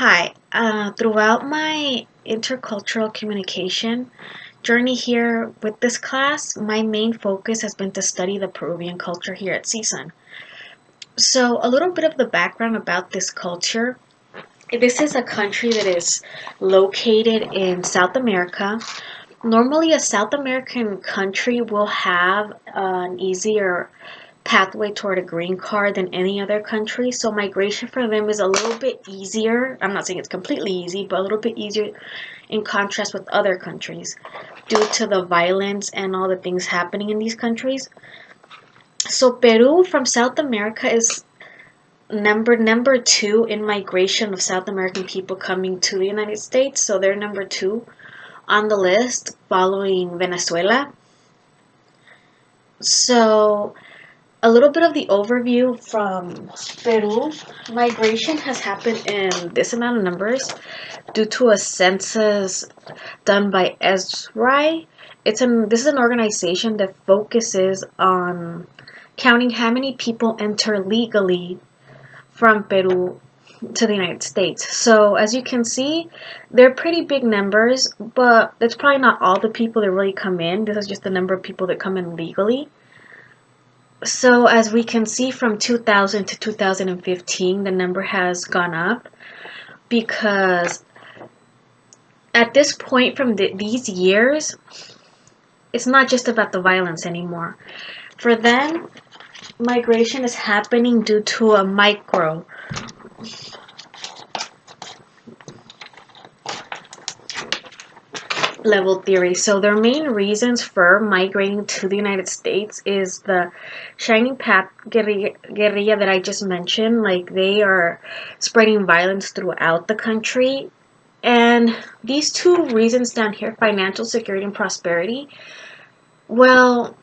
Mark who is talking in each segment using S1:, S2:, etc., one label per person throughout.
S1: Hi. Throughout my intercultural communication journey here with this class, my main focus has been to study the Peruvian culture here at CSUN. So, a little bit of the background about this culture. This is a country that is located in South America. Normally, a South American country will have an easier pathway toward a green card than any other country. So migration for them is a little bit easier. I'm not saying it's completely easy, but a little bit easier in contrast with other countries due to the violence and all the things happening in these countries. So Peru from South America is number two in migration of South American people coming to the United States. So they're number two on the list, following Venezuela. So a little bit of the overview from Peru. Migration has happened in this amount of numbers due to a census done by ESRI. This is an organization that focuses on counting how many people enter legally from Peru to the United States. So as you can see, they're pretty big numbers, but that's probably not all the people that really come in. This is just the number of people that come in legally. So as we can see from 2000 to 2015, the number has gone up because at this point from these years, it's not just about the violence anymore. For them, migration is happening due to a micro level theory. So their main reasons for migrating to the United States is the Shining Path guerrilla that I just mentioned. Like they are spreading violence throughout the country. And these two reasons down here, financial security and prosperity, well,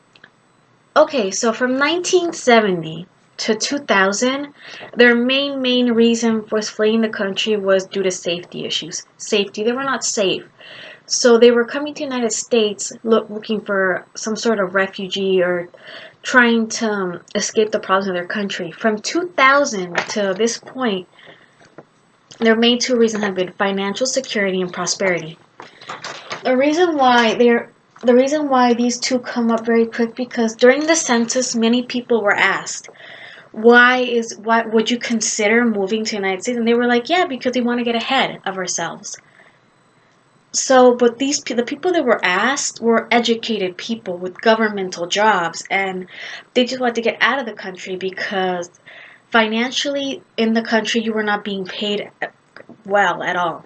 S1: okay, so from 1970 to 2000, their main reason for fleeing the country was due to safety issues. Safety, they were not safe. So they were coming to the United States looking for some sort of refugee or trying to escape the problems of their country. From 2000 to this point, their main two reasons have been financial security and prosperity. The reason why these two come up very quick because during the census, many people were asked, why would you consider moving to the United States? And they were like, yeah, because we want to get ahead of ourselves. So, but the people that were asked were educated people with governmental jobs, and they just wanted to get out of the country because financially in the country you were not being paid well at all.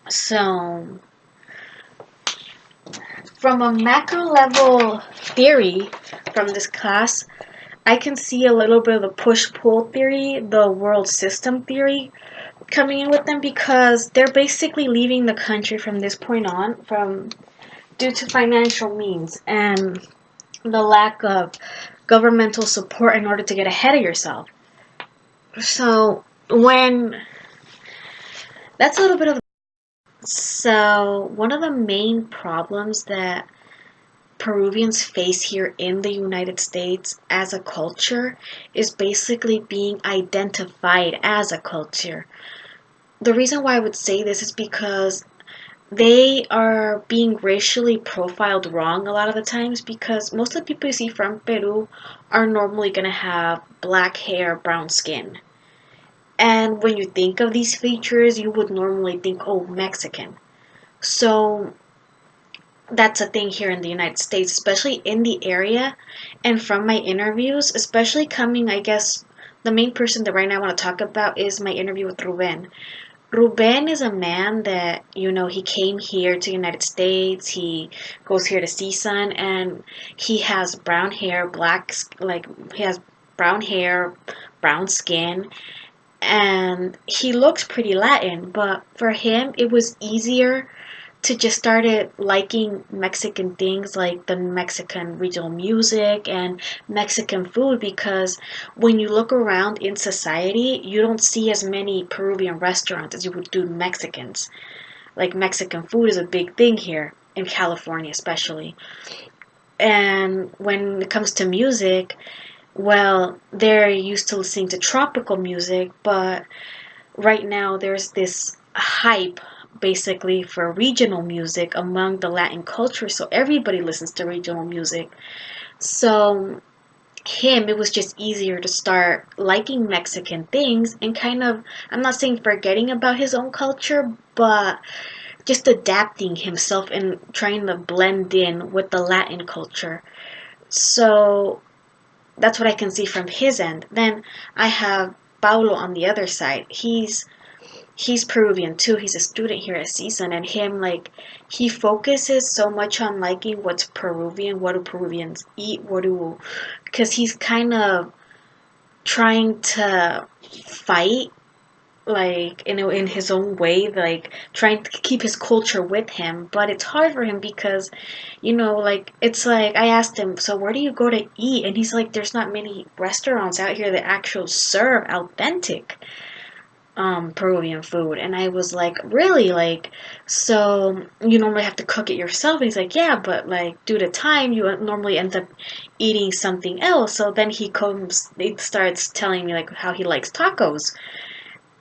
S1: So, from a macro level theory from this class, I can see a little bit of the push-pull theory, the world system theory coming in with them because they're basically leaving the country from this point on from due to financial means and the lack of governmental support in order to get ahead of yourself. So when that's a little bit of so one of the main problems that Peruvians face here in the United States as a culture is basically being identified as a culture. The reason why I would say this is because they are being racially profiled wrong a lot of the times because most of the people you see from Peru are normally going to have black hair, brown skin. And when you think of these features, you would normally think, oh, Mexican. So that's a thing here in the United States, especially in the area. And from my interviews, especially coming, I guess, the main person that right now I want to talk about is my interview with Ruben. Ruben is a man that, he came here to the United States. He goes here to CSUN and he has brown hair, he has brown hair, brown skin, and he looks pretty Latin, but for him, it was easier to just started liking Mexican things like the Mexican regional music and Mexican food because when you look around in society, you don't see as many Peruvian restaurants as you would do Mexicans. Like Mexican food is a big thing here in California especially. And when it comes to music, well, they're used to listening to tropical music, but right now there's this hype basically for regional music among the Latin culture, so everybody listens to regional music. So him, it was just easier to start liking Mexican things and kind of, I'm not saying forgetting about his own culture, but just adapting himself and trying to blend in with the Latin culture. So that's what I can see from his end. Then I have Paulo on the other side. He's Peruvian too. He's a student here at Season, and him, like, he focuses so much on liking what's Peruvian, what do Peruvians eat, what do, because he's kind of trying to fight, like, in his own way, like trying to keep his culture with him, but it's hard for him because, like, it's like I asked him, so where do you go to eat? And he's like, there's not many restaurants out here that actually serve authentic Peruvian food. And I was like, really? Like, so you normally have to cook it yourself? And he's like, yeah, but like due to time, you normally end up eating something else. So then he starts telling me like how he likes tacos.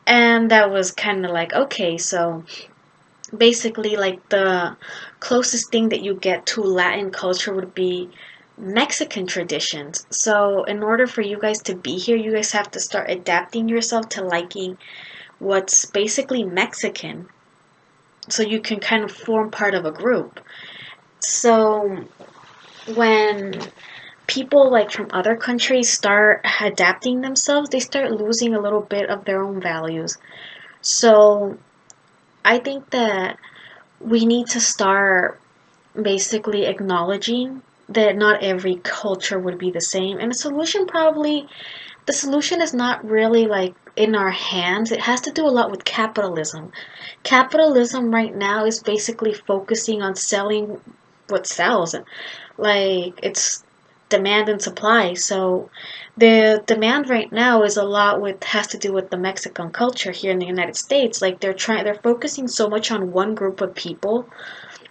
S1: And that was kind of like, okay, so basically, like, the closest thing that you get to Latin culture would be Mexican traditions. So, in order for you guys to be here, you guys have to start adapting yourself to liking what's basically Mexican, so you can kind of form part of a group. So, when people like from other countries start adapting themselves, they start losing a little bit of their own values. So, I think that we need to start basically acknowledging that not every culture would be the same. And the solution is not really like in our hands. It has to do a lot with capitalism. Capitalism right now is basically focusing on selling what sells. Like, it's demand and supply. So the demand right now is a lot with has to do with the Mexican culture here in the United States. Like, they're focusing so much on one group of people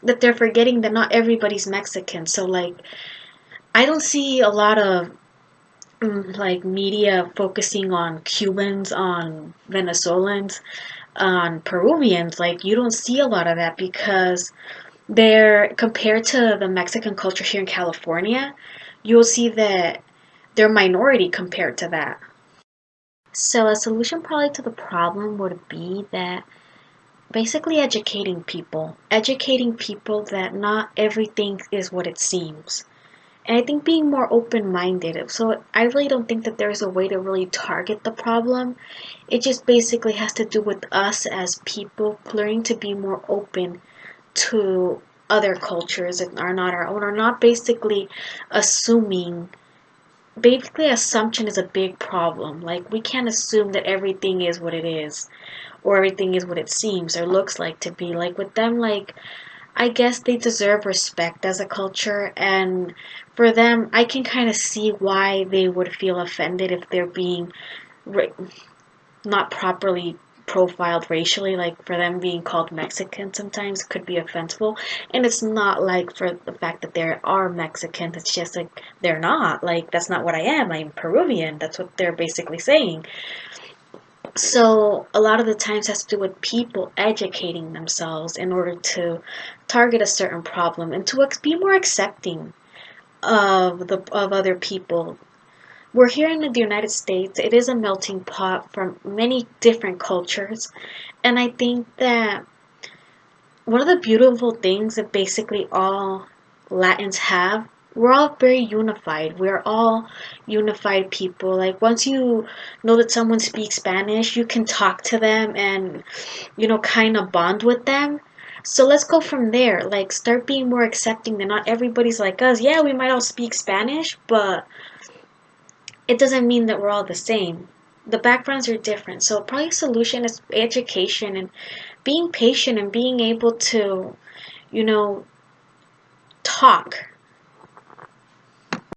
S1: that they're forgetting that not everybody's Mexican. So, like, I don't see a lot of like media focusing on Cubans, on Venezuelans, on Peruvians. Like, you don't see a lot of that because they're compared to the Mexican culture here in California, you'll see that they're minority compared to that. So a solution probably to the problem would be that basically educating people that not everything is what it seems. And I think being more open minded. So I really don't think that there's a way to really target the problem. It just basically has to do with us as people learning to be more open to other cultures that are not our own, or not basically assuming. Basically, assumption is a big problem. Like, we can't assume that everything is what it is, or everything is what it seems or looks like to be. Like, with them, like, I guess they deserve respect as a culture, and for them, I can kind of see why they would feel offended if they're being ra- not properly profiled racially. Like, for them being called Mexican sometimes could be offensive, and it's not like for the fact that they are Mexicans. It's just like they're not. Like, that's not what I am. I'm Peruvian. That's what they're basically saying. So a lot of the times has to do with people educating themselves in order to target a certain problem and to be more accepting of other people. We're here in the United States. It is a melting pot from many different cultures, and I think that one of the beautiful things that basically all Latins have, we're all very unified. We're all unified people. Like, once you know that someone speaks Spanish, you can talk to them and, kind of bond with them. So let's go from there. Like, start being more accepting that not everybody's like us. Yeah, we might all speak Spanish, but it doesn't mean that we're all the same. The backgrounds are different. So probably a solution is education and being patient and being able to, you know, talk.